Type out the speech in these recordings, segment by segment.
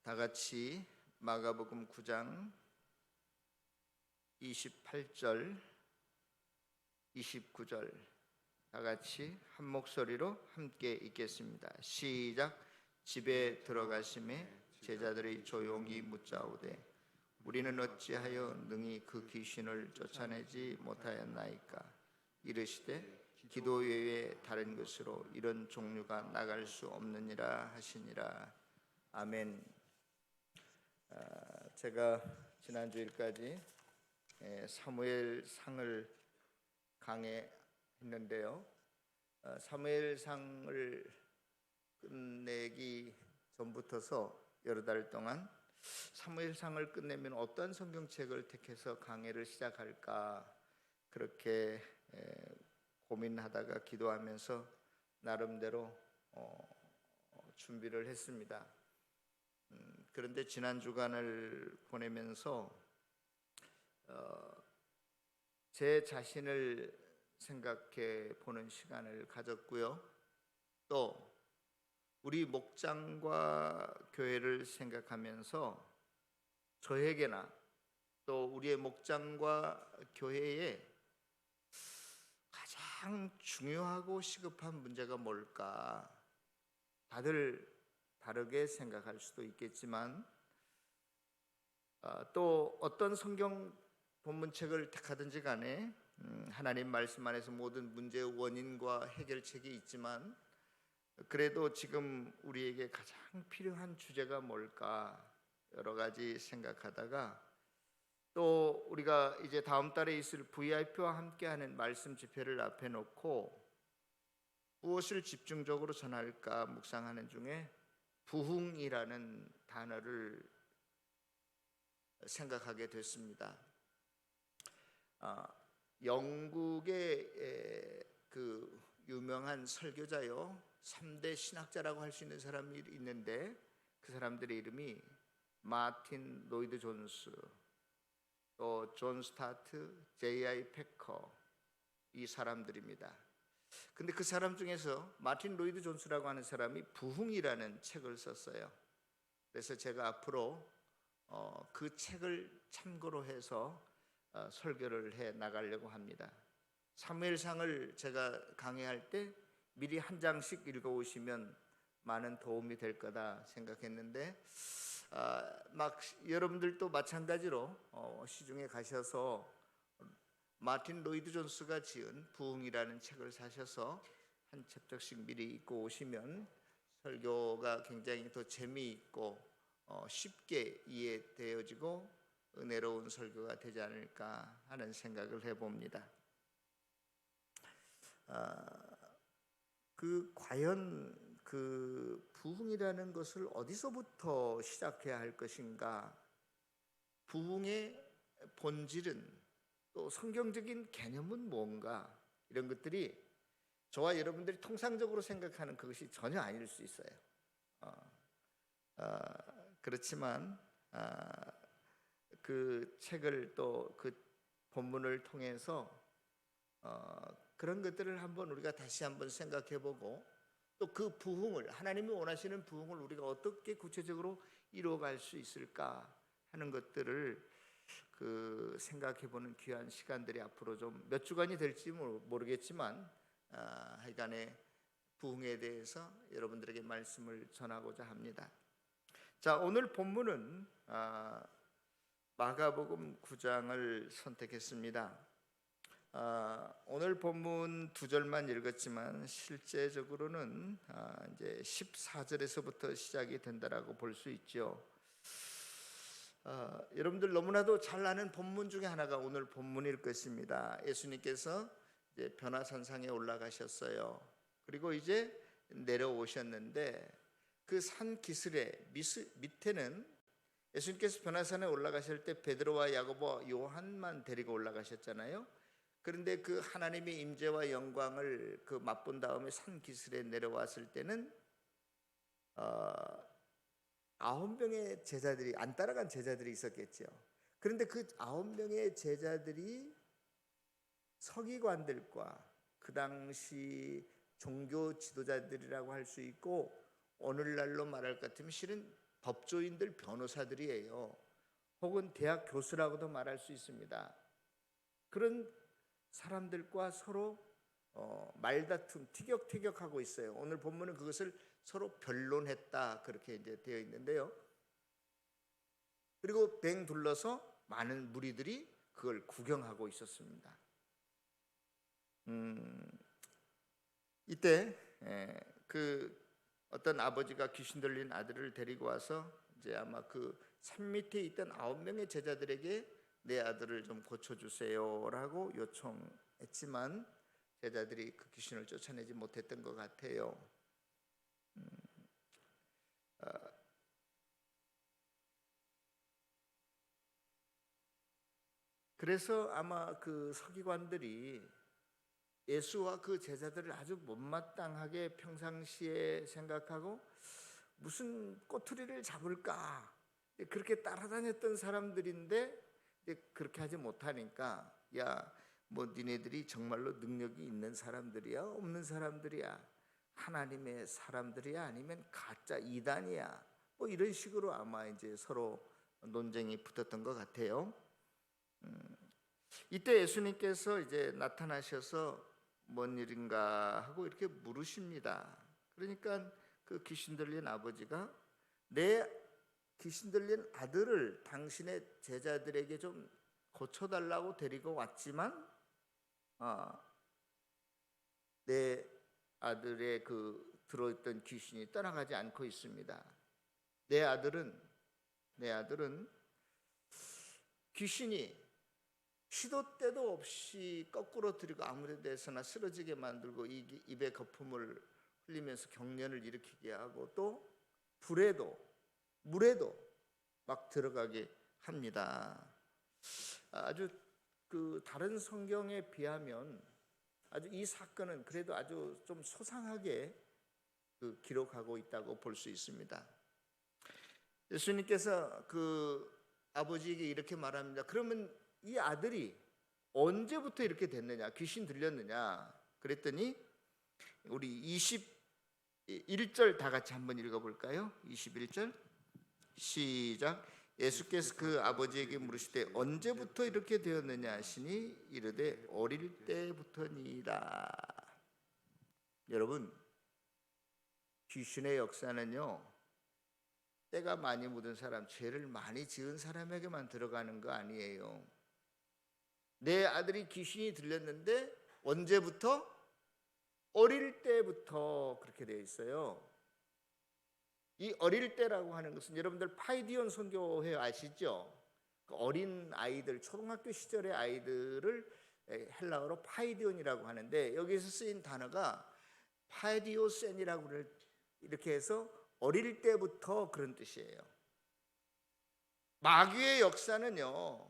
다 같이 마가복음 9장 28절, 29절 다 같이 한 목소리로 함께 읽겠습니다. 시작. 집에 들어가심에 제자들이 조용히 묻자오되 우리는 어찌하여 능히 그 귀신을 쫓아내지 못하였나이까? 이르시되 기도 외에 다른 것으로 이런 종류가 나갈 수 없느니라 하시니라. 아멘. 제가 지난주일까지 사무엘상을 강해했는데요. 사무엘상을 끝내기 전부터서 여러 달 동안 사무엘상을 끝내면 어떤 성경책을 택해서 강해를 시작할까 그렇게 고민하다가 기도하면서 나름대로 준비를 했습니다. 그런데 지난 주간을 보내면서 제 자신을 생각해 보는 시간을 가졌고요. 또 우리 목장과 교회를 생각하면서 저에게나 또 우리의 목장과 교회에 가장 중요하고 시급한 문제가 뭘까? 다들 다르게 생각할 수도 있겠지만 또 어떤 성경 본문책을 택하든지 간에 하나님 말씀 안에서 모든 문제의 원인과 해결책이 있지만 그래도 지금 우리에게 가장 필요한 주제가 뭘까 여러 가지 생각하다가 또 우리가 이제 다음 달에 있을 VIP와 함께하는 말씀 집회를 앞에 놓고 무엇을 집중적으로 전할까 묵상하는 중에 부흥이라는 단어를 생각하게 됐습니다. 영국의 그 유명한 설교자요 3대 신학자라고 할 수 있는 사람이 있는데 그 사람들의 이름이 마틴 로이드 존스, 또 존 스타트, J.I. 패커 이 사람들입니다. 근데 그 사람 중에서 마틴 로이드 존스라고 하는 사람이 부흥이라는 책을 썼어요. 그래서 제가 앞으로 그 책을 참고로 해서 설교를 해 나가려고 합니다. 사무엘상을 제가 강의할 때 미리 한 장씩 읽어오시면 많은 도움이 될 거다 생각했는데 막 여러분들도 마찬가지로 시중에 가셔서 마틴 로이드 존스가 지은 부흥이라는 책을 사셔서 한 챕터씩 미리 읽고 오시면 설교가 굉장히 더 재미있고 쉽게 이해되어지고 은혜로운 설교가 되지 않을까 하는 생각을 해봅니다. 과연 그 부흥이라는 것을 어디서부터 시작해야 할 것인가? 부흥의 본질은 또 성경적인 개념은 뭔가? 이런 것들이 저와 여러분들이 통상적으로 생각하는 그것이 전혀 아닐 수 있어요. 그렇지만 그 책을 또 그 본문을 통해서 그런 것들을 한번 우리가 다시 한번 생각해보고 또 그 부흥을 하나님이 원하시는 부흥을 우리가 어떻게 구체적으로 이루어갈 수 있을까 하는 것들을 생각해보는 귀한 시간들이 앞으로 좀 몇 주간이 될지 모르겠지만 하여간에 부흥에 대해서 여러분들에게 말씀을 전하고자 합니다. 자, 오늘 본문은 마가복음 9장을 선택했습니다. 오늘 본문 2절만 읽었지만 실제적으로는 이제 14절에서부터 시작이 된다라고 볼 수 있죠. 여러분들 너무나도 잘 아는 본문 중에 하나가 오늘 본문일 것입니다. 예수님께서 이제 변화산상에 올라가셨어요. 그리고 이제 내려오셨는데 그 산 기슭의 밑에는 예수님께서 변화산에 올라가실 때 베드로와 야고보와 요한만 데리고 올라가셨잖아요. 그런데 그 하나님의 임재와 영광을 맛본 다음에 산 기슭에 내려왔을 때는 9명의 제자들이 안 따라간 제자들이 있었겠죠. 그런데 그 9명의 제자들이 서기관들과 그 당시 종교 지도자들이라고 할 수 있고 오늘날로 말할 것 같으면 실은 법조인들, 변호사들이에요. 혹은 대학 교수라고도 말할 수 있습니다. 그런 사람들과 서로 말다툼, 티격태격하고 있어요. 오늘 본문은 그것을 서로 변론했다 그렇게 이제 되어 있는데요. 그리고 뱅 둘러서 많은 무리들이 그걸 구경하고 있었습니다. 이때 그 어떤 아버지가 귀신 들린 아들을 데리고 와서 이제 아마 그 산 밑에 있던 9명의 제자들에게 내 아들을 좀 고쳐주세요라고 요청했지만 제자들이 그 귀신을 쫓아내지 못했던 것 같아요. 그래서 아마 그 서기관들이 예수와 그 제자들을 아주 못마땅하게 평상시에 생각하고 무슨 꼬투리를 잡을까 그렇게 따라다녔던 사람들인데 그렇게 하지 못하니까 야, 뭐 니네들이 정말로 능력이 있는 사람들이야 없는 사람들이야 하나님의 사람들이야 아니면 가짜 이단이야 뭐 이런 식으로 아마 이제 서로 논쟁이 붙었던 것 같아요. 이때 예수님께서 이제 나타나셔서 뭔 일인가 하고 이렇게 물으십니다. 그러니까 그 귀신 들린 아버지가 내 귀신 들린 아들을 당신의 제자들에게 좀 고쳐달라고 데리고 왔지만 내 아들의 그 들어있던 귀신이 떠나가지 않고 있습니다. 내 아들은 귀신이 시도 때도 없이 거꾸로 들이고 아무 데서나 쓰러지게 만들고 입에 거품을 흘리면서 경련을 일으키게 하고 또 불에도 물에도 막 들어가게 합니다. 아주 그 다른 성경에 비하면 아주 이 사건은 그래도 아주 좀 소상하게 그 기록하고 있다고 볼 수 있습니다. 예수님께서 그 아버지에게 이렇게 말합니다. 그러면 이 아들이 언제부터 이렇게 됐느냐? 귀신 들렸느냐? 그랬더니 우리 21절 다 같이 한번 읽어볼까요? 21절 시작. 예수께서 그 아버지에게 물으시되 언제부터 이렇게 되었느냐 하시니 이르되 어릴 때부터니라. 여러분, 귀신의 역사는요 때가 많이 묻은 사람, 죄를 많이 지은 사람에게만 들어가는 거 아니에요. 내 아들이 귀신이 들렸는데 언제부터? 어릴 때부터 그렇게 되어 있어요. 이 어릴 때라고 하는 것은 여러분들 파이디온 선교회 아시죠? 그 어린 아이들, 초등학교 시절의 아이들을 헬라어로 파이디온이라고 하는데 여기서 쓰인 단어가 파이디오센이라고 이렇게 해서 어릴 때부터 그런 뜻이에요. 마귀의 역사는요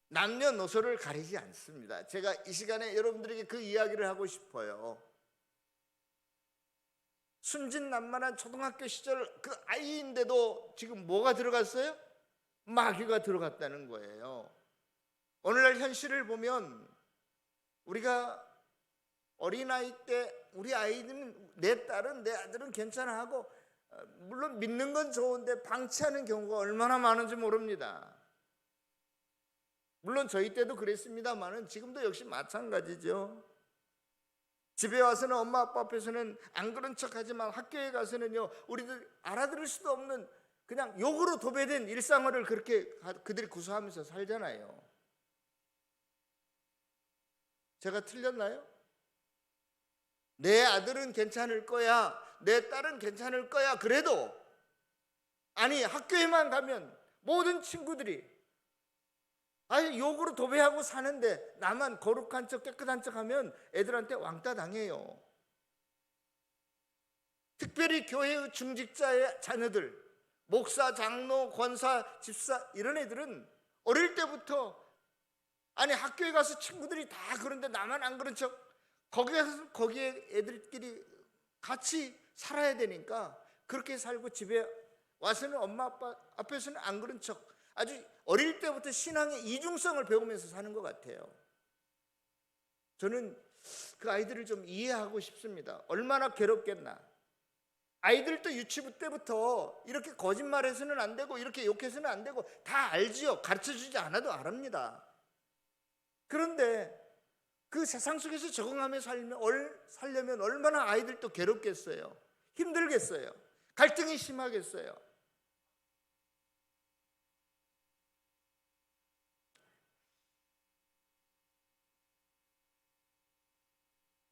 남녀노소를 가리지 않습니다. 제가 이 시간에 여러분들에게 그 이야기를 하고 싶어요. 순진난만한 초등학교 시절 그 아이인데도 지금 뭐가 들어갔어요? 마귀가 들어갔다는 거예요. 오늘날 현실을 보면 우리가 어린아이 때 우리 아이는 내 딸은 내 아들은 괜찮아 하고 물론 믿는 건 좋은데 방치하는 경우가 얼마나 많은지 모릅니다. 물론 저희 때도 그랬습니다만은 지금도 역시 마찬가지죠. 집에 와서는 엄마 아빠 앞에서는 안 그런 척하지만 학교에 가서는요 우리들 알아들을 수도 없는 그냥 욕으로 도배된 일상을 그렇게 그들이 구사하면서 살잖아요. 제가 틀렸나요? 내 아들은 괜찮을 거야, 내 딸은 괜찮을 거야. 그래도 아니 학교에만 가면 모든 친구들이 아니 욕으로 도배하고 사는데 나만 거룩한 척 깨끗한 척 하면 애들한테 왕따 당해요. 특별히 교회의 중직자의 자녀들, 목사, 장로, 권사, 집사 이런 애들은 어릴 때부터 아니 학교에 가서 친구들이 다 그런데 나만 안 그런 척 거기에 애들끼리 같이 살아야 되니까 그렇게 살고 집에 와서는 엄마 아빠 앞에서는 안 그런 척 아주 어릴 때부터 신앙의 이중성을 배우면서 사는 것 같아요. 저는 그 아이들을 좀 이해하고 싶습니다. 얼마나 괴롭겠나. 아이들도 유치부 때부터 이렇게 거짓말해서는 안 되고 이렇게 욕해서는 안 되고 다 알지요. 가르쳐주지 않아도 알합니다. 그런데 그 세상 속에서 적응하며 살려면 얼마나 아이들도 괴롭겠어요. 힘들겠어요. 갈등이 심하겠어요.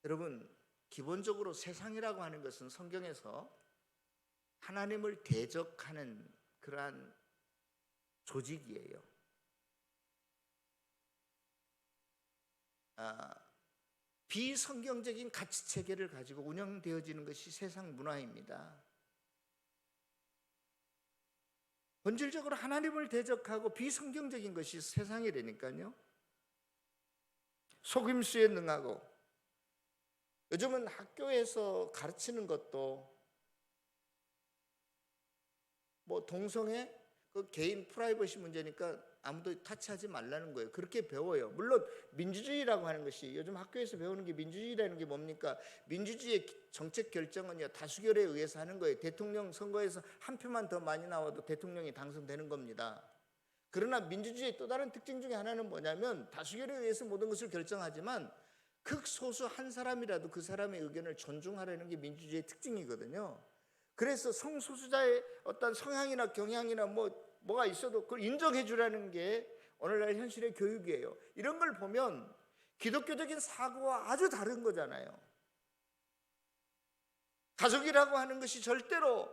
여러분, 기본적으로 세상이라고 하는 것은 성경에서 하나님을 대적하는 그러한 조직이에요. 비성경적인 가치 체계를 가지고 운영되어지는 것이 세상 문화입니다. 본질적으로 하나님을 대적하고 비성경적인 것이 세상이라니까요. 속임수에 능하고, 요즘은 학교에서 가르치는 것도 뭐 동성애 그 개인 프라이버시 문제니까 아무도 타치하지 말라는 거예요. 그렇게 배워요. 물론 민주주의라고 하는 것이, 요즘 학교에서 배우는 게 민주주의라는 게 뭡니까? 민주주의의 정책 결정은요, 다수결에 의해서 하는 거예요. 대통령 선거에서 한 표만 더 많이 나와도 대통령이 당선되는 겁니다. 그러나 민주주의의 또 다른 특징 중에 하나는 뭐냐면, 다수결에 의해서 모든 것을 결정하지만 극소수 한 사람이라도 그 사람의 의견을 존중하려는 게 민주주의의 특징이거든요. 그래서 성소수자의 어떤 성향이나 경향이나 뭐가 있어도 그걸 인정해 주라는 게 오늘날 현실의 교육이에요. 이런 걸 보면 기독교적인 사고와 아주 다른 거잖아요. 가족이라고 하는 것이 절대로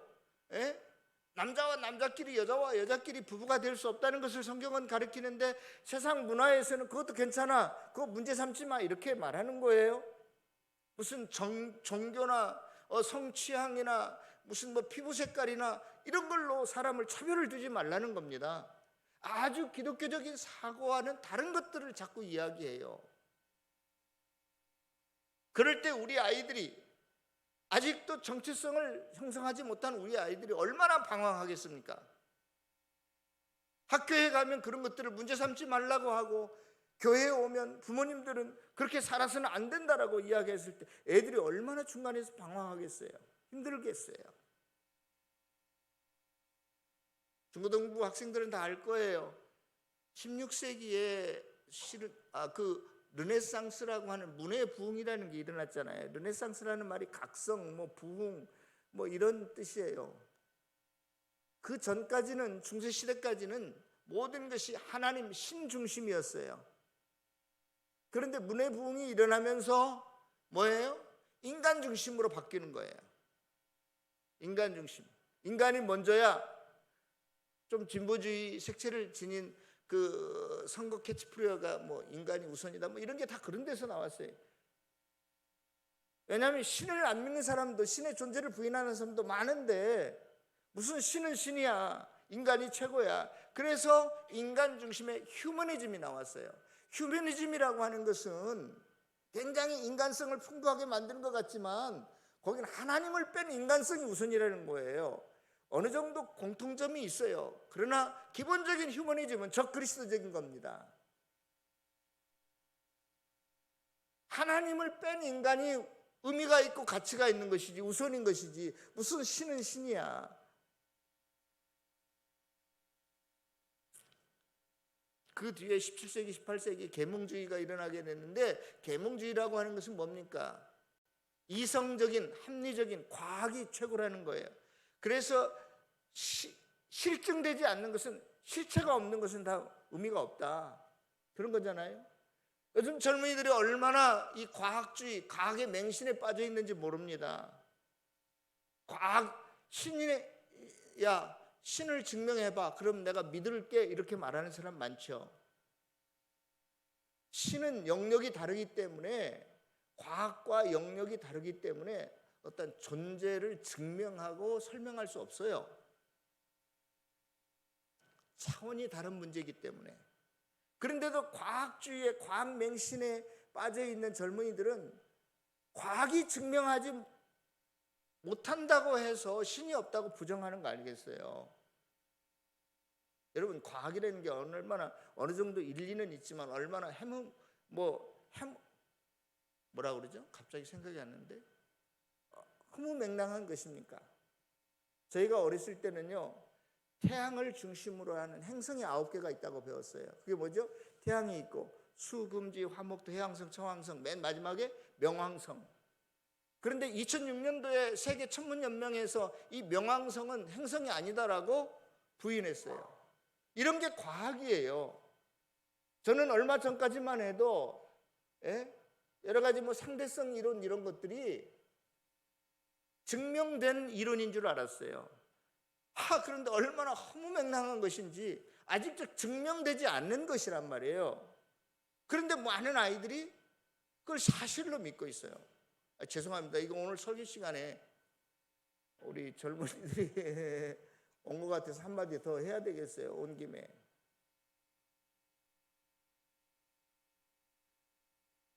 남자와 남자끼리, 여자와 여자끼리 부부가 될 수 없다는 것을 성경은 가르치는데, 세상 문화에서는 그것도 괜찮아, 그거 문제 삼지 마, 이렇게 말하는 거예요. 무슨 종교나 성취향이나 무슨 피부 색깔이나 이런 걸로 사람을 차별을 두지 말라는 겁니다. 아주 기독교적인 사고와는 다른 것들을 자꾸 이야기해요. 그럴 때 우리 아이들이, 아직도 정체성을 형성하지 못한 우리 아이들이 얼마나 방황하겠습니까? 학교에 가면 그런 것들을 문제 삼지 말라고 하고, 교회에 오면 부모님들은 그렇게 살아서는 안 된다라고 이야기했을 때 애들이 얼마나 중간에서 방황하겠어요. 힘들겠어요. 중고등부 학생들은 다 알 거예요. 16세기에 실은 르네상스라고 하는 문의 부흥이라는 게 일어났잖아요. 르네상스라는 말이 각성, 부흥, 이런 뜻이에요. 그 전까지는, 중세 시대까지는 모든 것이 하나님 신 중심이었어요. 그런데 문의 부흥이 일어나면서 뭐예요? 인간 중심으로 바뀌는 거예요. 인간 중심. 인간이 먼저야. 좀 진보주의 색채를 지닌 그 선거 캐치프레이어가 인간이 우선이다, 이런 게 다 그런 데서 나왔어요. 왜냐하면 신을 안 믿는 사람도, 신의 존재를 부인하는 사람도 많은데, 무슨 신은 신이야, 인간이 최고야. 그래서 인간 중심의 휴머니즘이 나왔어요. 휴머니즘이라고 하는 것은 굉장히 인간성을 풍부하게 만드는 것 같지만, 거기는 하나님을 뺀 인간성이 우선이라는 거예요. 어느 정도 공통점이 있어요. 그러나 기본적인 휴머니즘은 적그리스도적인 겁니다. 하나님을 뺀 인간이 의미가 있고 가치가 있는 것이지, 우선인 것이지, 무슨 신은 신이야. 그 뒤에 17세기, 18세기 계몽주의가 일어나게 됐는데, 계몽주의라고 하는 것은 뭡니까? 이성적인, 합리적인 과학이 최고라는 거예요. 그래서 실증되지 않는 것은, 실체가 없는 것은 다 의미가 없다, 그런 거잖아요. 요즘 젊은이들이 얼마나 이 과학주의, 과학의 맹신에 빠져 있는지 모릅니다. 신을 증명해봐, 그럼 내가 믿을게, 이렇게 말하는 사람 많죠. 신은 영역이 다르기 때문에, 과학과 영역이 다르기 때문에 어떤 존재를 증명하고 설명할 수 없어요. 차원이 다른 문제이기 때문에. 그런데도 과학주의의 과학 맹신에 빠져 있는 젊은이들은 과학이 증명하지 못한다고 해서 신이 없다고 부정하는 거 아니겠어요? 여러분, 과학이라는 게 얼마나, 어느 정도 일리는 있지만 얼마나 뭐라 그러죠? 갑자기 생각이 안 나는데, 흐무맹랑한 것입니까? 저희가 어렸을 때는요, 태양을 중심으로 하는 행성이 9개가 있다고 배웠어요. 그게 뭐죠? 태양이 있고 수, 금, 지, 화, 목, 토, 해왕성, 청왕성, 맨 마지막에 명왕성. 그런데 2006년도에 세계 천문연맹에서 이 명왕성은 행성이 아니다라고 부인했어요. 이런 게 과학이에요. 저는 얼마 전까지만 해도 여러 가지 상대성 이론 이런 것들이 증명된 이론인 줄 알았어요. 그런데 얼마나 허무맹랑한 것인지 아직 증명되지 않는 것이란 말이에요. 그런데 많은 아이들이 그걸 사실로 믿고 있어요. 죄송합니다. 이거 오늘 설교 시간에 우리 젊은이들이 온 것 같아서 한마디 더 해야 되겠어요. 온 김에.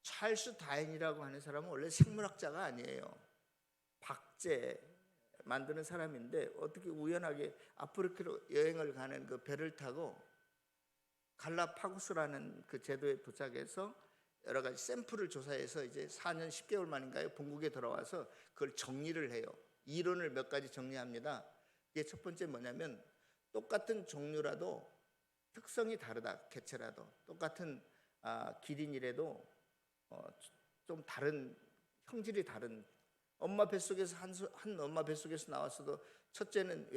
찰스 다윈이라고 하는 사람은 원래 생물학자가 아니에요. 박제 만드는 사람인데 어떻게 우연하게 아프리카로 여행을 가는 그 배를 타고 갈라파고스라는 그 제도에 도착해서 여러 가지 샘플을 조사해서 이제 4년 10개월 만인가요? 본국에 돌아와서 그걸 정리를 해요. 이론을 몇 가지 정리합니다. 이게 첫 번째 뭐냐면 똑같은 종류라도 특성이 다르다. 개체라도 똑같은 기린이라도 좀 다른 형질이 다른 엄마 뱃속에서 한 엄마 뱃속에서 나왔어도 첫째는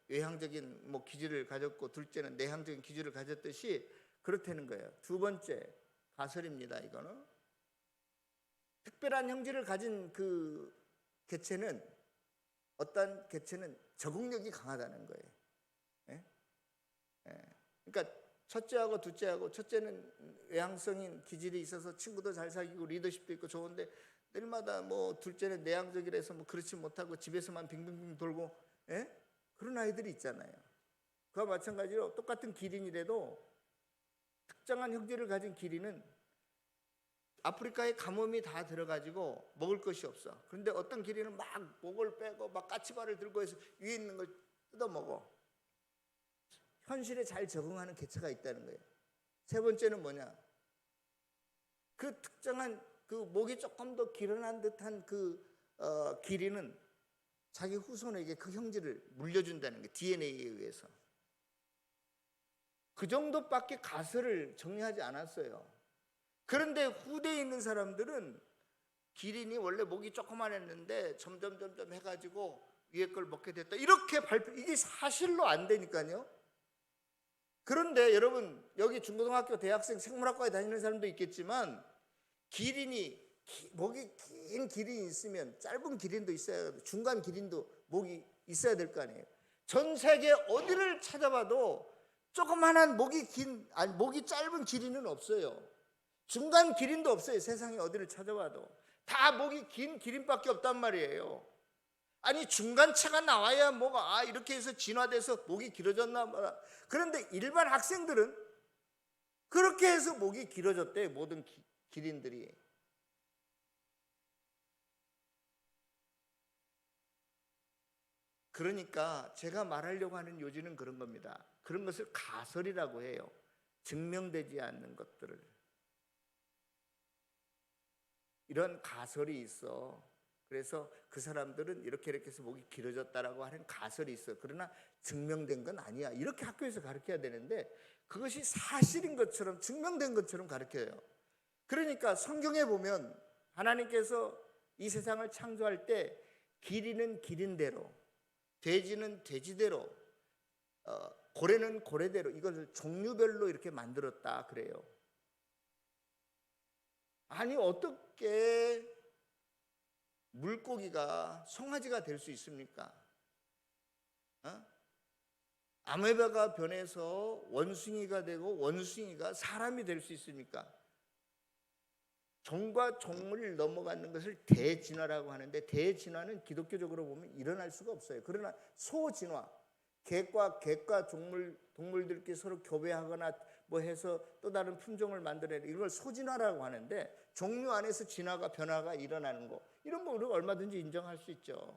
외향적인 기질을 가졌고 둘째는 내향적인 기질을 가졌듯이 그렇다는 거예요. 두 번째 가설입니다. 이거는 특별한 형질을 가진 그 개체는 어떤 개체는 적응력이 강하다는 거예요. 그러니까 첫째하고 둘째하고 첫째는 외향성인 기질이 있어서 친구도 잘 사귀고 리더십도 있고 좋은데 내일마다 둘째는 내향적이라서 그렇지 못하고 집에서만 빙빙빙 돌고 그런 아이들이 있잖아요. 그와 마찬가지로 똑같은 기린이라도 특정한 형질을 가진 기린은 아프리카에 가뭄이 다 들어가지고 먹을 것이 없어. 그런데 어떤 기린은 막 목을 빼고 막 까치발을 들고 해서 위에 있는 걸 뜯어 먹어. 현실에 잘 적응하는 개체가 있다는 거예요. 세 번째는 뭐냐? 그 특정한 그 목이 조금 더 길어난 듯한 그 기린은 자기 후손에게 그 형질을 물려준다는 게 DNA에 의해서. 그 정도밖에 가설을 정리하지 않았어요. 그런데 후대에 있는 사람들은 기린이 원래 목이 조그만했는데 점점 해가지고 위에 걸 먹게 됐다. 이렇게 이게 사실로 안 되니까요. 그런데 여러분 여기 중고등학교 대학생 생물학과에 다니는 사람도 있겠지만 기린이 목이 긴 기린이 있으면 짧은 기린도 있어야 하고 중간 기린도 목이 있어야 될 거 아니에요. 전 세계 어디를 찾아봐도 조그만한 목이 짧은 기린은 없어요. 중간 기린도 없어요. 세상에 어디를 찾아봐도 다 목이 긴 기린밖에 없단 말이에요. 아니 중간체가 나와야 뭐가 이렇게 해서 진화돼서 목이 길어졌나 봐. 그런데 일반 학생들은 그렇게 해서 목이 길어졌대요. 모든 기린들이. 그러니까 제가 말하려고 하는 요지는 그런 겁니다. 그런 것을 가설이라고 해요. 증명되지 않는 것들을. 이런 가설이 있어. 그래서 그 사람들은 이렇게 해서 목이 길어졌다라고 하는 가설이 있어. 그러나 증명된 건 아니야. 이렇게 학교에서 가르쳐야 되는데 그것이 사실인 것처럼 증명된 것처럼 가르쳐요. 그러니까 성경에 보면 하나님께서 이 세상을 창조할 때 기린은 기린대로, 돼지는 돼지대로, 고래는 고래대로 이걸 종류별로 이렇게 만들었다 그래요. 아니 어떻게 물고기가 송아지가 될 수 있습니까? 아메바가 변해서 원숭이가 되고 원숭이가 사람이 될 수 있습니까? 종과 종을 넘어가는 것을 대진화라고 하는데 대진화는 기독교적으로 보면 일어날 수가 없어요. 그러나 소진화, 개과 동물들끼리 서로 교배하거나 해서 또 다른 품종을 만들어내는 이걸 소진화라고 하는데 종류 안에서 진화가 변화가 일어나는 거 이런 거 우리가 얼마든지 인정할 수 있죠.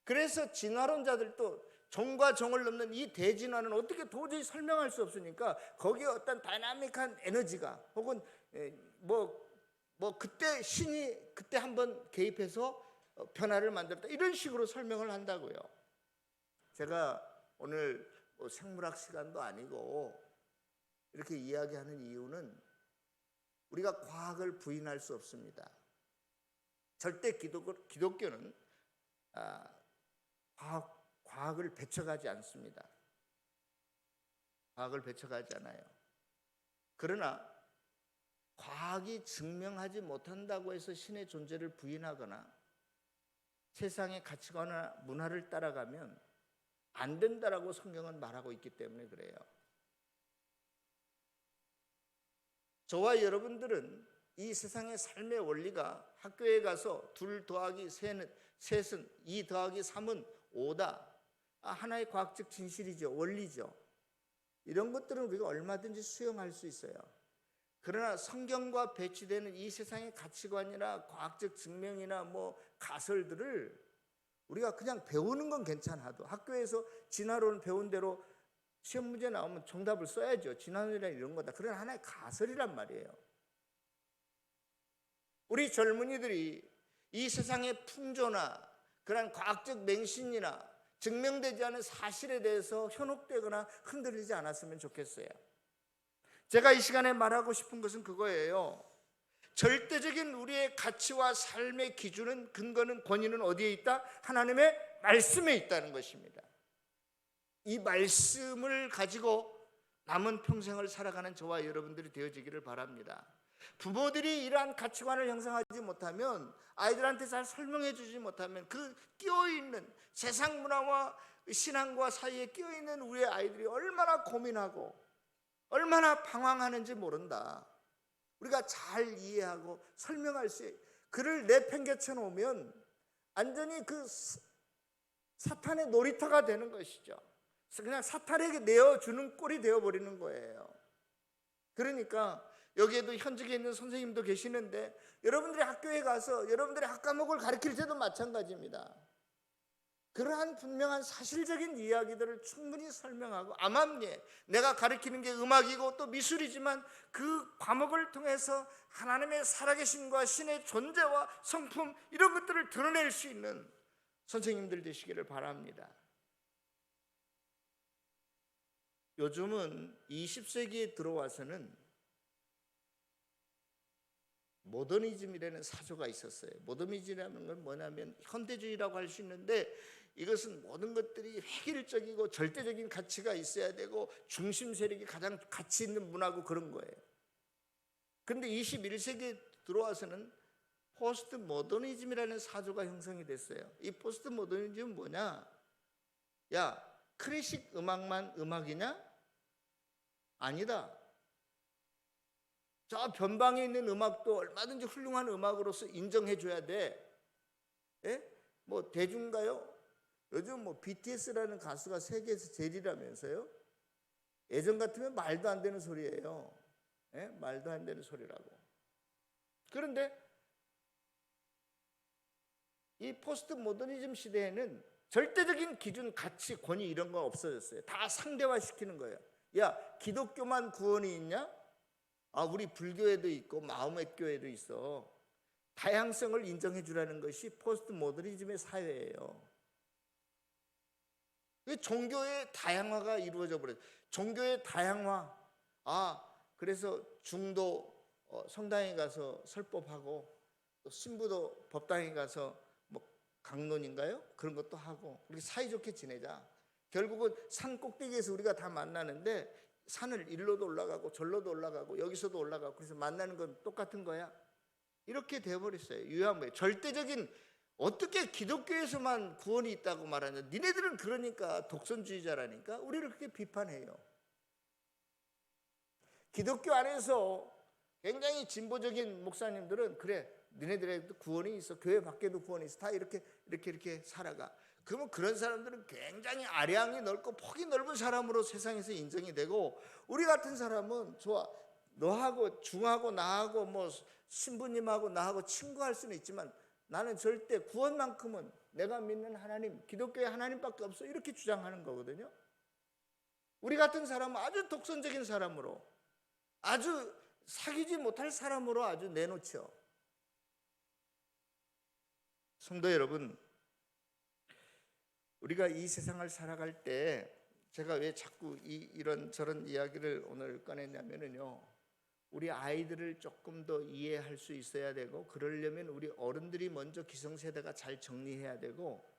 그래서 진화론자들도 종과 종을 넘는 이 대진화는 어떻게 도저히 설명할 수 없으니까 거기에 어떤 다이나믹한 에너지가 혹은 그때 신이 그때 한번 개입해서 변화를 만들었다 이런 식으로 설명을 한다고요. 제가 오늘 생물학 시간도 아니고 이렇게 이야기하는 이유는 우리가 과학을 부인할 수 없습니다. 절대 기독교는 과학을 배척하지 않습니다. 과학을 배척하지 않아요. 그러나 과학이 증명하지 못한다고 해서 신의 존재를 부인하거나 세상의 가치관이나 문화를 따라가면 안 된다라고 성경은 말하고 있기 때문에 그래요. 저와 여러분들은 이 세상의 삶의 원리가 학교에 가서 2 더하기 3는 2 더하기 3은 5다. 하나의 과학적 진실이죠. 원리죠. 이런 것들은 우리가 얼마든지 수용할 수 있어요. 그러나 성경과 배치되는 이 세상의 가치관이나 과학적 증명이나 가설들을 우리가 그냥 배우는 건 괜찮아도 학교에서 진화론을 배운 대로 시험 문제 나오면 정답을 써야죠. 진화론이나 이런 거다. 그런 하나의 가설이란 말이에요. 우리 젊은이들이 이 세상의 풍조나 그런 과학적 맹신이나 증명되지 않은 사실에 대해서 현혹되거나 흔들리지 않았으면 좋겠어요. 제가 이 시간에 말하고 싶은 것은 그거예요. 절대적인 우리의 가치와 삶의 기준은, 근거는, 권위는 어디에 있다? 하나님의 말씀에 있다는 것입니다. 이 말씀을 가지고 남은 평생을 살아가는 저와 여러분들이 되어지기를 바랍니다. 부모들이 이러한 가치관을 형성하지 못하면, 아이들한테 잘 설명해 주지 못하면 그 끼어있는 세상 문화와 신앙과 사이에 끼어있는 우리의 아이들이 얼마나 고민하고 얼마나 방황하는지 모른다. 우리가 잘 이해하고 설명할 수, 그를 내팽개쳐 놓으면 완전히 그 사탄의 놀이터가 되는 것이죠. 그냥 사탄에게 내어주는 꼴이 되어버리는 거예요. 그러니까 여기에도 현직에 있는 선생님도 계시는데, 여러분들이 학교에 가서 여러분들의 학과목을 가르칠 때도 마찬가지입니다. 그러한 분명한 사실적인 이야기들을 충분히 설명하고, 암암리에 내가 가르치는 게 음악이고 또 미술이지만 그 과목을 통해서 하나님의 살아계심과 신의 존재와 성품, 이런 것들을 드러낼 수 있는 선생님들 되시기를 바랍니다. 요즘은 20세기에 들어와서는 모더니즘이라는 사조가 있었어요. 모더니즘이라는 건 뭐냐면 현대주의라고 할 수 있는데, 이것은 모든 것들이 획일적이고 절대적인 가치가 있어야 되고 중심 세력이 가장 가치 있는 문화고 그런 거예요. 그런데 21세기에 들어와서는 포스트 모더니즘이라는 사조가 형성이 됐어요. 이 포스트 모더니즘은 뭐냐? 야, 클래식 음악만 음악이냐? 아니다. 저 변방에 있는 음악도 얼마든지 훌륭한 음악으로서 인정해 줘야 돼. 예? 대중가요? 요즘 BTS라는 가수가 세계에서 제일이라면서요? 예전 같으면 말도 안 되는 소리예요. 예? 말도 안 되는 소리라고. 그런데 이 포스트 모더니즘 시대에는 절대적인 기준, 가치, 권위 이런 거 없어졌어요. 다 상대화시키는 거예요. 야, 기독교만 구원이 있냐? 우리 불교에도 있고 마호메트 교회도 있어. 다양성을 인정해 주라는 것이 포스트 모더니즘의 사회예요. 종교의 다양화가 이루어져 버려요. 종교의 다양화. 그래서 중도 성당에 가서 설법하고, 또 신부도 법당에 가서 강론인가요? 그런 것도 하고, 우리 사이좋게 지내자. 결국은 산 꼭대기에서 우리가 다 만나는데, 산을 일로도 올라가고 절로도 올라가고 여기서도 올라가고, 그래서 만나는 건 똑같은 거야. 이렇게 되어버렸어요. 유효한 거예요. 절대적인, 어떻게 기독교에서만 구원이 있다고 말하냐? 니네들은 그러니까 독선주의자라니까 우리를 그렇게 비판해요. 기독교 안에서 굉장히 진보적인 목사님들은 그래, 니네들에도 구원이 있어, 교회 밖에도 구원이 있어, 다 이렇게 살아가. 그러면 그런 사람들은 굉장히 아량이 넓고 폭이 넓은 사람으로 세상에서 인정이 되고, 우리 같은 사람은 좋아, 너하고 중하고 나하고 신부님하고 나하고 친구할 수는 있지만 나는 절대 구원만큼은 내가 믿는 하나님, 기독교의 하나님밖에 없어, 이렇게 주장하는 거거든요. 우리 같은 사람은 아주 독선적인 사람으로, 아주 사귀지 못할 사람으로 아주 내놓죠. 성도 여러분, 우리가 이 세상을 살아갈 때 제가 왜 자꾸 이런 저런 이야기를 오늘 꺼냈냐면요, 우리 아이들을 조금 더 이해할 수 있어야 되고, 그러려면 우리 어른들이 먼저 기성세대가 잘 정리해야 되고,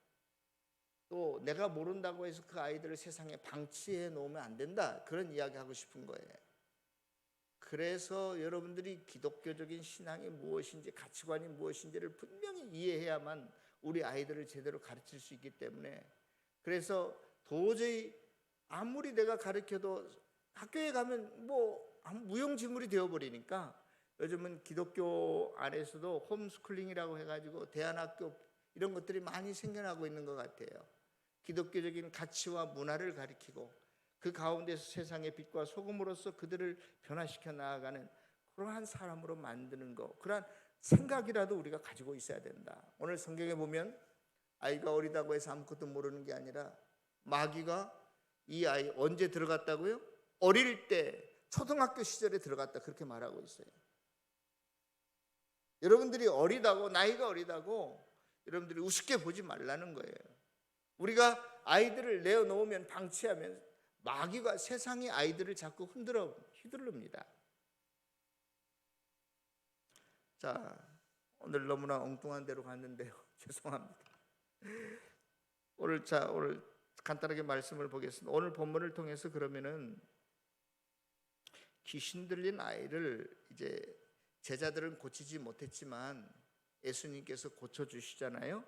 또 내가 모른다고 해서 그 아이들을 세상에 방치해 놓으면 안 된다, 그런 이야기 하고 싶은 거예요. 그래서 여러분들이 기독교적인 신앙이 무엇인지, 가치관이 무엇인지를 분명히 이해해야만 우리 아이들을 제대로 가르칠 수 있기 때문에, 그래서 도저히 아무리 내가 가르쳐도 학교에 가면 뭐 무용지물이 되어버리니까 요즘은 기독교 안에서도 홈스쿨링이라고 해가지고 대안학교 이런 것들이 많이 생겨나고 있는 것 같아요. 기독교적인 가치와 문화를 가르치고 그 가운데서 세상의 빛과 소금으로서 그들을 변화시켜 나아가는 그러한 사람으로 만드는 것, 그러한 생각이라도 우리가 가지고 있어야 된다. 오늘 성경에 보면 아이가 어리다고 해서 아무것도 모르는 게 아니라 마귀가 이 아이 언제 들어갔다고요? 어릴 때 초등학교 시절에 들어갔다, 그렇게 말하고 있어요. 여러분들이 어리다고, 나이가 어리다고 여러분들이 우습게 보지 말라는 거예요. 우리가 아이들을 내어놓으면, 방치하면 마귀가 세상의 아이들을 자꾸 휘두릅니다. 자, 오늘 너무나 엉뚱한 데로 갔는데요. 죄송합니다. 오늘 간단하게 말씀을 보겠습니다. 오늘 본문을 통해서 그러면은 귀신 들린 아이를 이제 제자들은 고치지 못했지만 예수님께서 고쳐주시잖아요.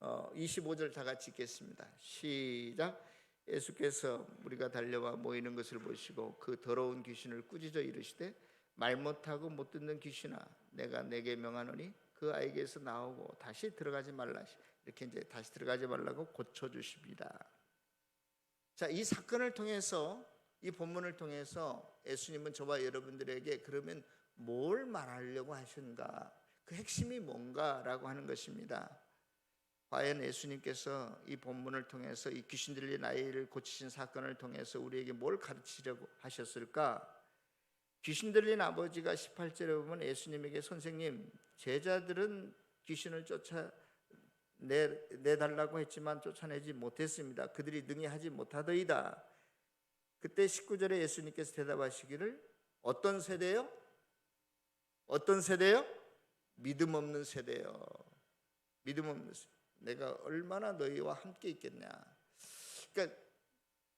25절 다 같이 읽겠습니다. 시작. 예수께서 무리가 달려와 모이는 것을 보시고 그 더러운 귀신을 꾸짖어 이르시되 말 못하고 못 듣는 귀신아, 내가 내게 명하노니 그 아이에게서 나오고 다시 들어가지 말라. 이렇게 이제 다시 들어가지 말라고 고쳐주십니다. 자, 이 사건을 통해서, 이 본문을 통해서 예수님은 저와 여러분들에게 그러면 뭘 말하려고 하신가, 그 핵심이 뭔가라고 하는 것입니다. 과연 예수님께서 이 본문을 통해서 이 귀신 들린 아이를 고치신 사건을 통해서 우리에게 뭘 가르치려고 하셨을까? 귀신 들린 아버지가 18절에 보면 예수님에게 선생님, 제자들은 귀신을 내달라고 했지만 쫓아내지 못했습니다. 그들이 능히 하지 못하더이다. 그때 19절에 예수님께서 대답하시기를, 어떤 세대요? 어떤 세대요? 믿음 없는 세대요. 믿음 없는 세대. 내가 얼마나 너희와 함께 있겠냐. 그러니까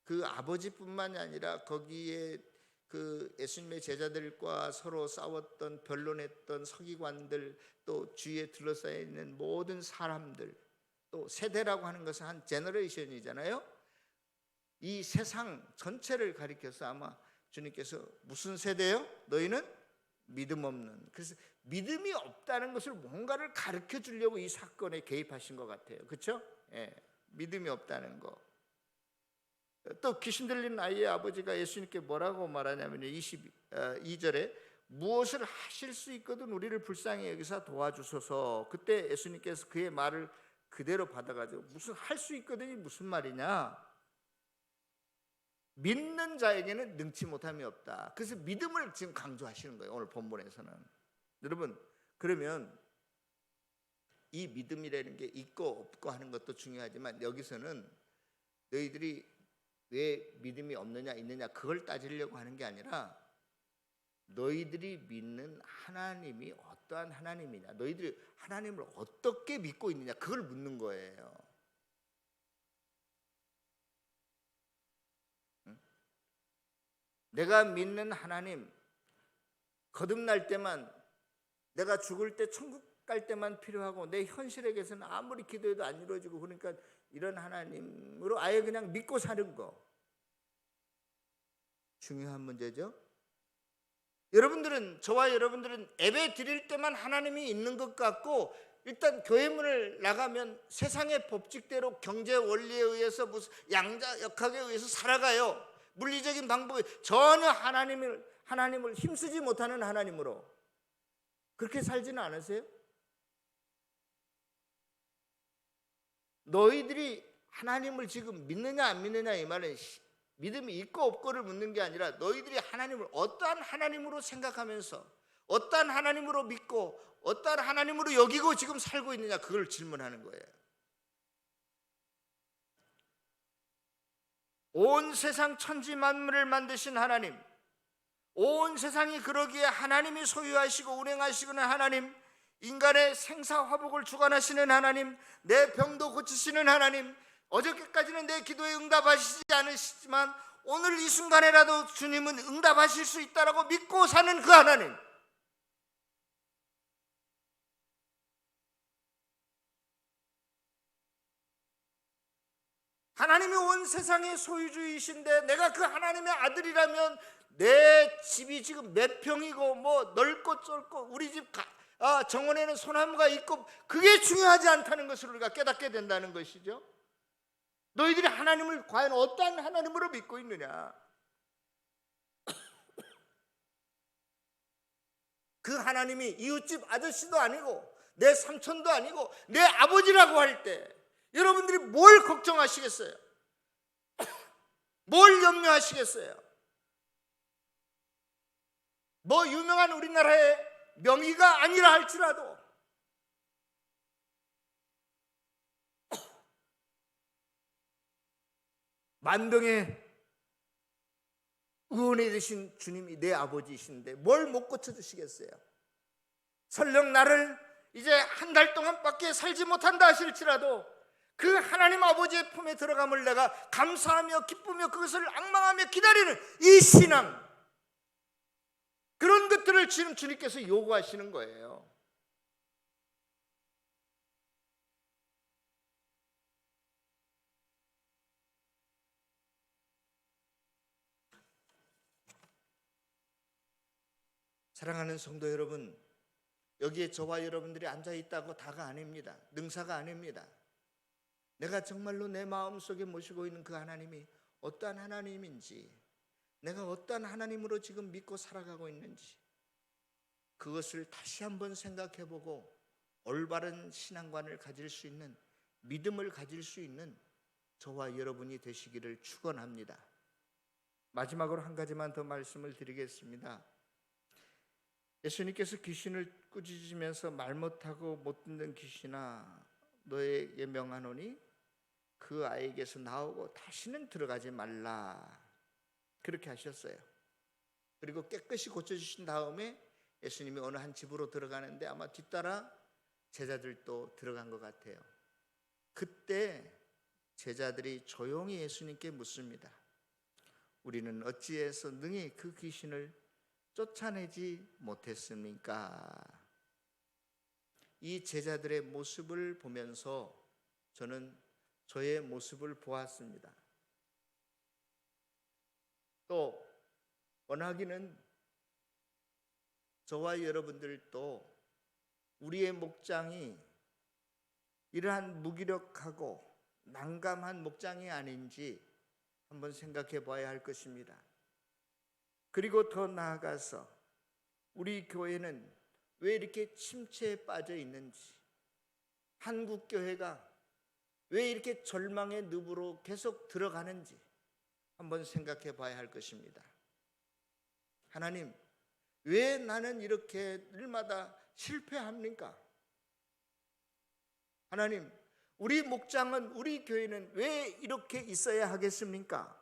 그 아버지뿐만이 아니라 거기에 그 예수님의 제자들과 서로 싸웠던, 변론했던 서기관들, 또 주위에 둘러싸여 있는 모든 사람들, 또 세대라고 하는 것은 한 제너레이션이잖아요. 이 세상 전체를 가리켜서 아마 주님께서 무슨 세대요? 너희는 믿음 없는. 그래서 믿음이 없다는 것을 뭔가를 가르쳐 주려고 이 사건에 개입하신 것 같아요. 그렇죠? 예, 믿음이 없다는 거. 또 귀신 들린 아이의 아버지가 예수님께 뭐라고 말하냐면 22절에 무엇을 하실 수 있거든 우리를 불쌍히 여기서 도와주소서. 그때 예수님께서 그의 말을 그대로 받아가지고, 무슨 할 수 있거든이 무슨 말이냐, 믿는 자에게는 능치 못함이 없다. 그래서 믿음을 지금 강조하시는 거예요, 오늘 본문에서는. 여러분, 그러면 이 믿음이라는 게 있고 없고 하는 것도 중요하지만 여기서는 너희들이 왜 믿음이 없느냐 있느냐 그걸 따지려고 하는 게 아니라, 너희들이 믿는 하나님이 어떠한 하나님이냐, 너희들이 하나님을 어떻게 믿고 있느냐, 그걸 묻는 거예요. 내가 믿는 하나님, 거듭날 때만, 내가 죽을 때 천국 갈 때만 필요하고 내 현실에게서는 아무리 기도해도 안 이루어지고, 그러니까 이런 하나님으로 아예 그냥 믿고 사는 거, 중요한 문제죠. 여러분들은, 저와 여러분들은 예배 드릴 때만 하나님이 있는 것 같고, 일단 교회 문을 나가면 세상의 법칙대로 경제 원리에 의해서 무슨 양자역학에 의해서 살아가요. 물리적인 방법이 전혀 하나님을 힘쓰지 못하는 하나님으로 그렇게 살지는 않으세요? 너희들이 하나님을 지금 믿느냐 안 믿느냐, 이 말은 믿음이 있고 없고를 묻는 게 아니라, 너희들이 하나님을 어떠한 하나님으로 생각하면서 어떠한 하나님으로 믿고 어떠한 하나님으로 여기고 지금 살고 있느냐, 그걸 질문하는 거예요. 온 세상 천지 만물을 만드신 하나님, 온 세상이 그러기에 하나님이 소유하시고 운행하시는 하나님, 인간의 생사화복을 주관하시는 하나님, 내 병도 고치시는 하나님, 어저께까지는 내 기도에 응답하시지 않으시지만 오늘 이 순간에라도 주님은 응답하실 수 있다라고 믿고 사는 그 하나님, 하나님이 온 세상의 소유주이신데 내가 그 하나님의 아들이라면 내 집이 지금 몇 평이고 뭐 넓고 좁고 우리 집 정원에는 소나무가 있고 그게 중요하지 않다는 것을 우리가 깨닫게 된다는 것이죠. 너희들이 하나님을 과연 어떠한 하나님으로 믿고 있느냐? 그 하나님이 이웃집 아저씨도 아니고 내 삼촌도 아니고 내 아버지라고 할 때 여러분들이 뭘 걱정하시겠어요? 뭘 염려하시겠어요? 뭐 유명한 우리나라의 명의가 아니라 할지라도 만병의 의원이 되신 주님이 내 아버지이신데 뭘 못 고쳐주시겠어요? 설령 나를 이제 한 달 동안밖에 살지 못한다 하실지라도 그 하나님 아버지의 품에 들어감을 내가 감사하며 기쁘며 그것을 앙망하며 기다리는 이 신앙, 그런 것들을 지금 주님께서 요구하시는 거예요. 사랑하는 성도 여러분, 여기에 저와 여러분들이 앉아있다고 다가 아닙니다. 능사가 아닙니다. 내가 정말로 내 마음속에 모시고 있는 그 하나님이 어떠한 하나님인지, 내가 어떠한 하나님으로 지금 믿고 살아가고 있는지 그것을 다시 한번 생각해보고 올바른 신앙관을 가질 수 있는, 믿음을 가질 수 있는 저와 여러분이 되시기를 축원합니다. 마지막으로 한 가지만 더 말씀을 드리겠습니다. 예수님께서 귀신을 꾸짖으면서 말 못하고 못 듣는 귀신아 너에게 명하노니 그 아이에게서 나오고 다시는 들어가지 말라, 그렇게 하셨어요. 그리고 깨끗이 고쳐주신 다음에 예수님이 어느 한 집으로 들어가는데 아마 뒤따라 제자들도 들어간 것 같아요. 그때 제자들이 조용히 예수님께 묻습니다. 우리는 어찌해서 능히 그 귀신을 쫓아내지 못했습니까? 이 제자들의 모습을 보면서 저는 저의 모습을 보았습니다. 또 원하기는 저와 여러분들도 우리의 목장이 이러한 무기력하고 난감한 목장이 아닌지 한번 생각해 봐야 할 것입니다. 그리고 더 나아가서 우리 교회는 왜 이렇게 침체에 빠져 있는지, 한국 교회가 왜 이렇게 절망의 늪으로 계속 들어가는지 한번 생각해 봐야 할 것입니다. 하나님, 왜 나는 이렇게 일마다 실패합니까? 하나님, 우리 목장은, 우리 교회는 왜 이렇게 있어야 하겠습니까?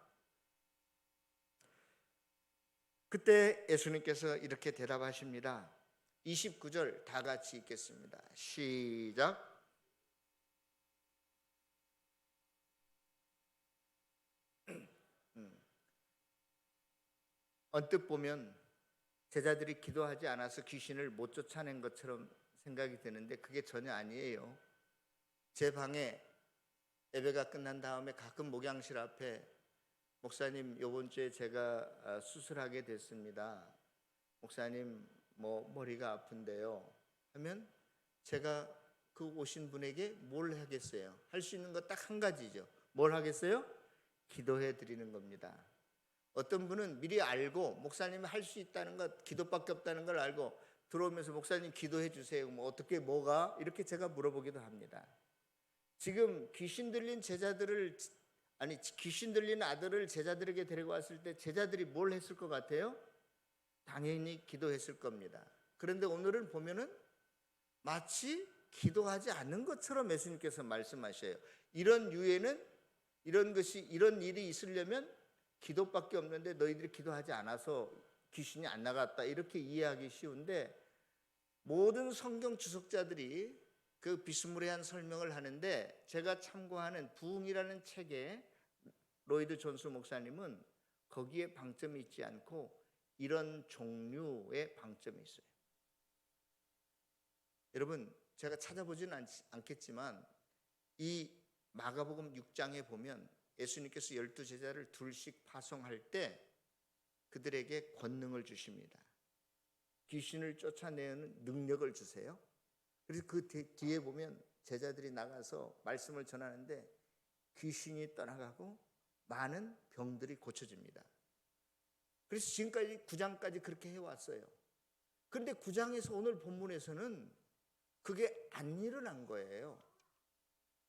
그때 예수님께서 이렇게 대답하십니다. 29절 다 같이 읽겠습니다. 시작. 언뜻 보면 제자들이 기도하지 않아서 귀신을 못 쫓아낸 것처럼 생각이 드는데 그게 전혀 아니에요. 제 방에 예배가 끝난 다음에 가끔 목양실 앞에 목사님 이번 주에 제가 수술하게 됐습니다. 목사님 머리가 아픈데요 하면 제가 그 오신 분에게 뭘 하겠어요? 할 수 있는 거 딱 한 가지죠. 뭘 하겠어요? 기도해 드리는 겁니다. 어떤 분은 미리 알고 목사님이 할 수 있다는 것, 기도밖에 없다는 걸 알고 들어오면서 목사님 기도해 주세요. 어떻게 뭐가? 이렇게 제가 물어보기도 합니다. 지금 귀신 들린 귀신 들린 아들을 제자들에게 데리고 왔을 때 제자들이 뭘 했을 것 같아요? 당연히 기도했을 겁니다. 그런데 오늘은 보면은 마치 기도하지 않는 것처럼 예수님께서 말씀하셔요. 이런 유해는 이런 일이 있으려면 기도밖에 없는데 너희들이 기도하지 않아서 귀신이 안 나갔다, 이렇게 이해하기 쉬운데, 모든 성경 주석자들이 그 비스무리한 설명을 하는데, 제가 참고하는 부흥이라는 책에 로이드 존스 목사님은 거기에 방점이 있지 않고 이런 종류의 방점이 있어요. 여러분, 제가 찾아보지는 않겠지만 이 마가복음 6장에 보면 예수님께서 12제자를 둘씩 파송할 때 그들에게 권능을 주십니다. 귀신을 쫓아내는 능력을 주세요. 그래서 그 뒤에 보면 제자들이 나가서 말씀을 전하는데 귀신이 떠나가고 많은 병들이 고쳐집니다. 그래서 지금까지 9장까지 그렇게 해왔어요. 그런데 9장에서 오늘 본문에서는 그게 안 일어난 거예요.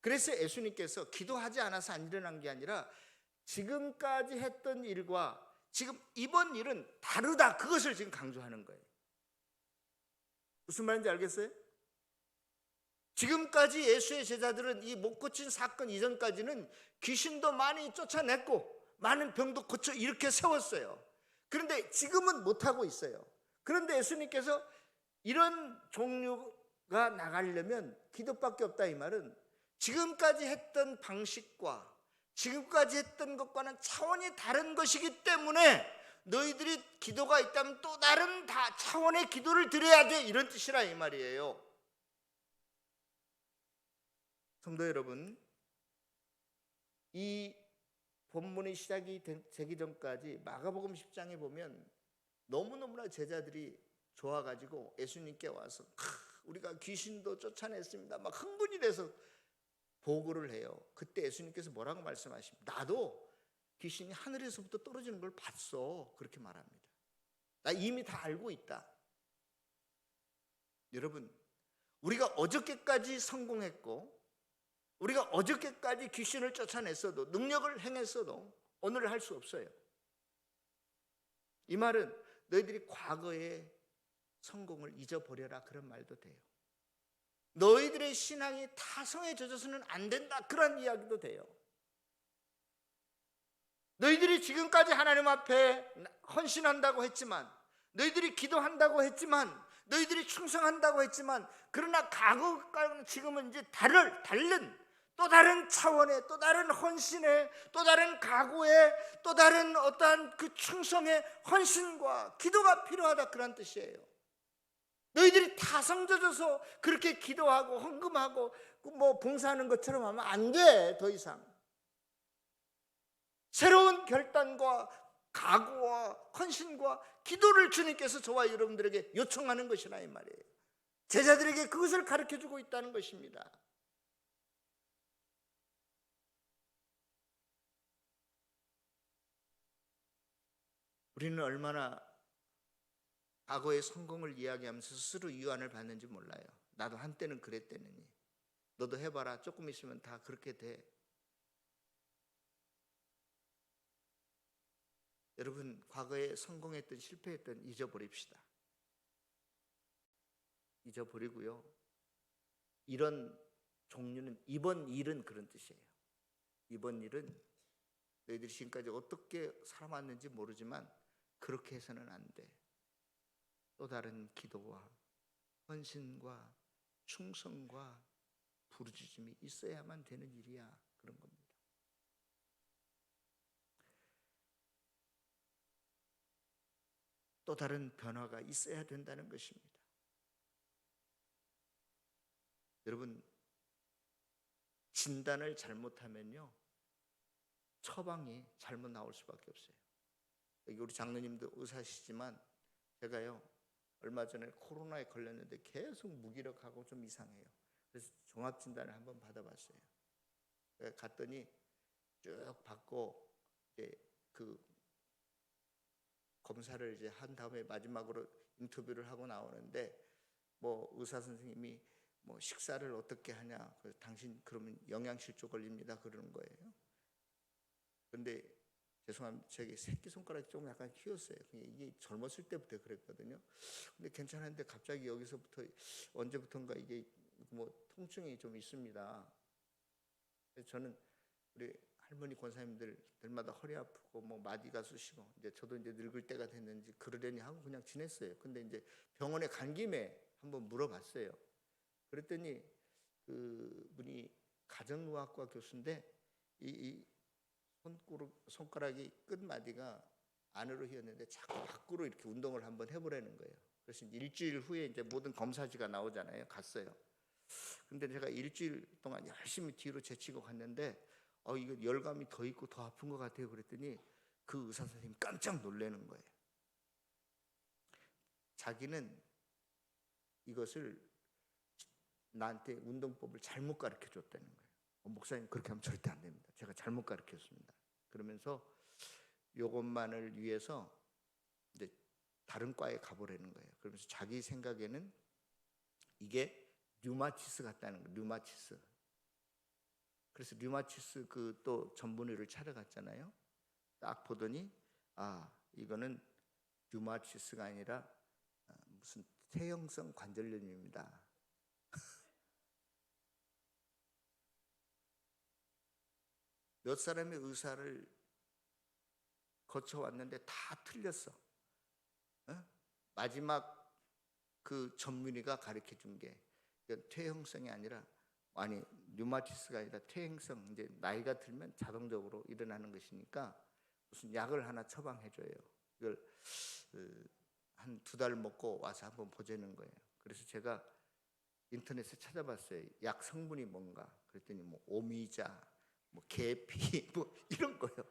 그래서 예수님께서 기도하지 않아서 안 일어난 게 아니라 지금까지 했던 일과 지금 이번 일은 다르다, 그것을 지금 강조하는 거예요. 무슨 말인지 알겠어요? 지금까지 예수의 제자들은 이 못 고친 사건 이전까지는 귀신도 많이 쫓아냈고 많은 병도 고쳐 이렇게 세웠어요. 그런데 지금은 못하고 있어요. 그런데 예수님께서 이런 종류가 나가려면 기도밖에 없다, 이 말은 지금까지 했던 방식과 지금까지 했던 것과는 차원이 다른 것이기 때문에 너희들이 기도가 있다면 또 다른 차원의 기도를 드려야 돼, 이런 뜻이라 이 말이에요. 성도 여러분, 이 본문의 시작이 되기 전까지 마가복음 10장에 보면 너무너무나 제자들이 좋아가지고 예수님께 와서 우리가 귀신도 쫓아냈습니다, 막 흥분이 돼서 보고를 해요. 그때 예수님께서 뭐라고 말씀하십니까? 나도 귀신이 하늘에서부터 떨어지는 걸 봤어, 그렇게 말합니다. 나 이미 다 알고 있다. 여러분, 우리가 어저께까지 성공했고 우리가 어저께까지 귀신을 쫓아냈어도 능력을 행했어도 오늘 할 수 없어요. 이 말은 너희들이 과거의 성공을 잊어버려라, 그런 말도 돼요. 너희들의 신앙이 타성에 젖어서는 안 된다, 그런 이야기도 돼요. 너희들이 지금까지 하나님 앞에 헌신한다고 했지만, 너희들이 기도한다고 했지만, 너희들이 충성한다고 했지만, 그러나 과거과는 지금은 이제 다른 또 다른 차원의, 또 다른 헌신의, 또 다른 각오의, 또 다른 어떠한 그 충성의 헌신과 기도가 필요하다, 그런 뜻이에요. 너희들이 타성젖어서 그렇게 기도하고 헌금하고 봉사하는 것처럼 하면 안 돼. 더 이상 새로운 결단과 각오와 헌신과 기도를 주님께서 저와 여러분들에게 요청하는 것이라 이 말이에요. 제자들에게 그것을 가르쳐주고 있다는 것입니다. 우리는 얼마나 과거의 성공을 이야기하면서 스스로 유한을 받는지 몰라요. 나도 한때는 그랬대느니, 너도 해봐라, 조금 있으면 다 그렇게 돼. 여러분, 과거에 성공했던 실패했던 잊어버립시다. 잊어버리고요, 이런 종류는, 이번 일은 그런 뜻이에요. 이번 일은 너희들이 지금까지 어떻게 살아왔는지 모르지만 그렇게 해서는 안 돼. 또 다른 기도와 헌신과 충성과 부르짖음이 있어야만 되는 일이야, 그런 겁니다. 또 다른 변화가 있어야 된다는 것입니다. 여러분, 진단을 잘못하면요, 처방이 잘못 나올 수밖에 없어요. 여기 우리 장로님도 의사시지만 제가요, 얼마 전에 코로나에 걸렸는데 계속 무기력하고 좀 이상해요. 그래서 종합진단을 한번 받아봤어요. 갔더니 쭉 받고 이제 그 검사를 이제 한 다음에 마지막으로 인터뷰를 하고 나오는데, 의사 선생님이 식사를 어떻게 하냐, 당신 그러면 영양실조 걸립니다, 그러는 거예요. 그런데 죄송합니다, 제게 새끼손가락이 좀 약간 휘었어요. 이게 젊었을 때부터 그랬거든요. 근데 괜찮은데 갑자기 여기서부터 언제부턴가 이게 통증이 좀 있습니다. 그래서 저는 우리 할머니 권사님들마다 허리 아프고 뭐 마디가 쑤시고 이제 저도 이제 늙을 때가 됐는지 그러려니 하고 그냥 지냈어요. 근데 이제 병원에 간 김에 한번 물어봤어요. 그랬더니 그분이 가정의학과 교수인데 이 손가락이 끝마디가 안으로 휘었는데 자꾸 밖으로 이렇게 운동을 한번 해보라는 거예요. 그래서 일주일 후에 이제 모든 검사지가 나오잖아요. 갔어요. 근데 제가 일주일 동안 열심히 뒤로 제치고 갔는데 이거 열감이 더 있고 더 아픈 것 같아요. 그랬더니 그 의사 선생님이 깜짝 놀라는 거예요. 자기는 이것을 나한테 운동법을 잘못 가르쳐 줬다는 거예요. 목사님 그렇게 하면 절대 안 됩니다. 제가 잘못 가르쳤습니다. 그러면서 이것만을 위해서 이제 다른 과에 가보라는 거예요. 그러면서 자기 생각에는 이게 류마티스 같다는 거예요. 류마티스. 그래서 류마티스 그 또 전문의를 찾아갔잖아요. 딱 보더니 이거는 류마티스가 아니라 무슨 퇴행성 관절염입니다. 몇 사람의 의사를 거쳐왔는데 다 틀렸어. 마지막 그 전문의가 가르쳐 준 게 이건 퇴행성이 아니라 류마티스가 아니라 퇴행성, 이제 나이가 들면 자동적으로 일어나는 것이니까 무슨 약을 하나 처방해줘요. 이걸 한 2달 먹고 와서 한번 보자는 거예요. 그래서 제가 인터넷에 찾아봤어요. 약 성분이 뭔가. 그랬더니 뭐 오미자, 뭐 계피, 뭐 이런 거예요.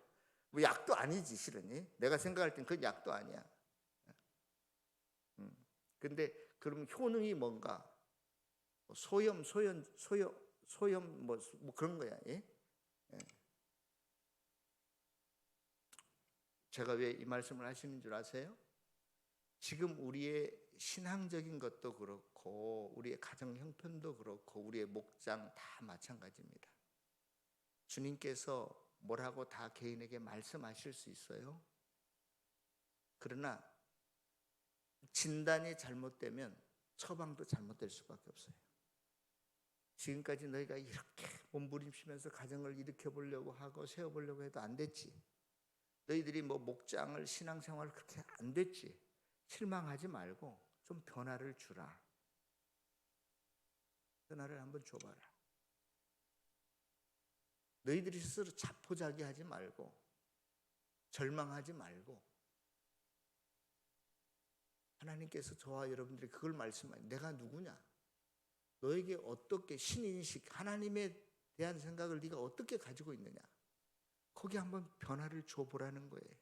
뭐 약도 아니지 실은. 내가 생각할 땐 그건 약도 아니야. 근데 그럼 효능이 뭔가? 소염 뭐 그런 거야. 예? 제가 왜 이 말씀을 하시는 줄 아세요? 지금 우리의 신앙적인 것도 그렇고 우리의 가정 형편도 그렇고 우리의 목장 다 마찬가지입니다. 주님께서 뭐라고 다 개인에게 말씀하실 수 있어요. 그러나 진단이 잘못되면 처방도 잘못될 수밖에 없어요. 지금까지 너희가 이렇게 몸부림치면서 가정을 일으켜보려고 하고 세워보려고 해도 안 됐지. 너희들이 뭐 목장을 신앙생활을 그렇게 안 됐지. 실망하지 말고 좀 변화를 주라. 변화를 한번 줘봐라. 너희들이 스스로 자포자기하지 말고 절망하지 말고 하나님께서 저와 여러분들이 그걸 말씀하세요. 내가 누구냐? 너에게 어떻게 신인식, 하나님에 대한 생각을 네가 어떻게 가지고 있느냐? 거기 한번 변화를 줘보라는 거예요.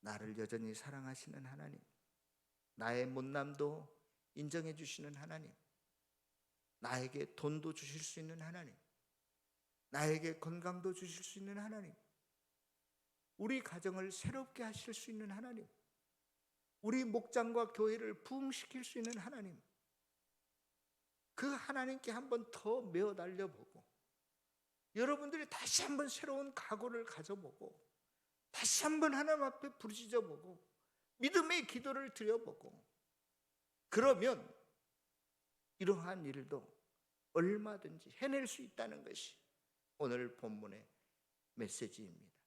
나를 여전히 사랑하시는 하나님, 나의 못남도 인정해 주시는 하나님, 나에게 돈도 주실 수 있는 하나님, 나에게 건강도 주실 수 있는 하나님, 우리 가정을 새롭게 하실 수 있는 하나님, 우리 목장과 교회를 부흥시킬 수 있는 하나님, 그 하나님께 한번 더 메어 달려보고 여러분들이 다시 한번 새로운 각오를 가져보고 다시 한번 하나님 앞에 부르짖어보고 믿음의 기도를 드려보고 그러면 이러한 일도 얼마든지 해낼 수 있다는 것이 오늘 본문의 메시지입니다.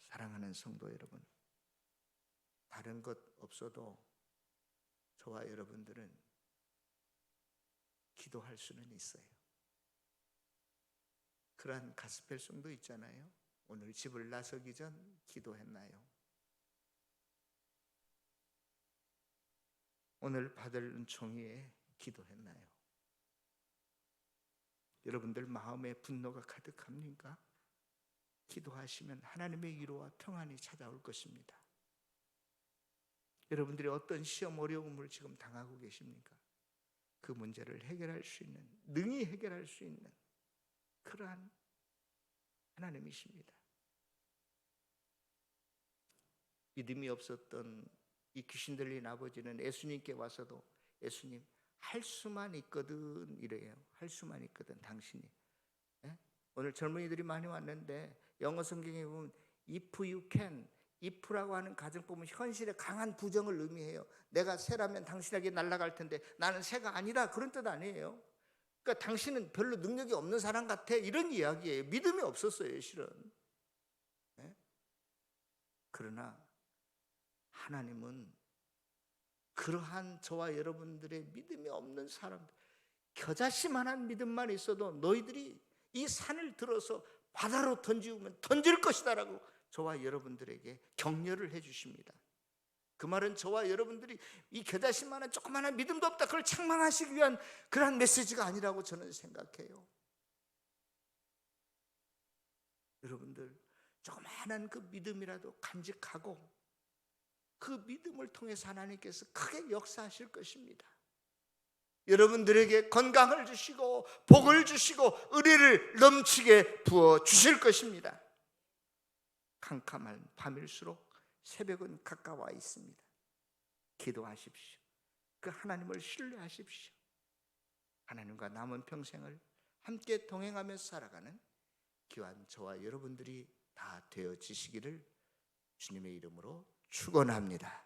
사랑하는 성도 여러분, 다른 것 없어도 저와 여러분들은 기도할 수는 있어요. 그러한 가스펠송도 있잖아요. 오늘 집을 나서기 전 기도했나요? 오늘 받을 은총이에 기도했나요? 여러분들 마음에 분노가 가득합니까? 기도하시면 하나님의 위로와 평안이 찾아올 것입니다. 여러분들이 어떤 시험 어려움을 지금 당하고 계십니까? 그 문제를 해결할 수 있는, 능히 해결할 수 있는 그러한 하나님이십니다. 믿음이 없었던 이 귀신 들린 아버지는 예수님께 와서도 예수님 할 수만 있거든 이래요. 할 수만 있거든 당신이. 예? 오늘 젊은이들이 많이 왔는데 영어 성경에 보면 if you can, if라고 하는 가정법은 현실의 강한 부정을 의미해요. 내가 새라면 당신에게 날아갈 텐데 나는 새가 아니라 그런 뜻 아니에요. 그러니까 당신은 별로 능력이 없는 사람 같아, 이런 이야기예요. 믿음이 없었어요, 실은. 네? 그러나 하나님은 그러한 저와 여러분들의 믿음이 없는 사람들, 겨자씨만한 믿음만 있어도 너희들이 이 산을 들어서 바다로 던지면 던질 것이다라고 저와 여러분들에게 격려를 해주십니다. 그 말은 저와 여러분들이 이 겨자씨만한 조그마한 믿음도 없다, 그걸 책망하시기 위한 그러한 메시지가 아니라고 저는 생각해요. 여러분들 조그마한 그 믿음이라도 간직하고 그 믿음을 통해서 하나님께서 크게 역사하실 것입니다. 여러분들에게 건강을 주시고 복을 주시고 의리를 넘치게 부어 주실 것입니다. 캄캄한 밤일수록 새벽은 가까워 있습니다. 기도하십시오. 그 하나님을 신뢰하십시오. 하나님과 남은 평생을 함께 동행하며 살아가는 귀한 저와 여러분들이 다 되어지시기를 주님의 이름으로 축원합니다.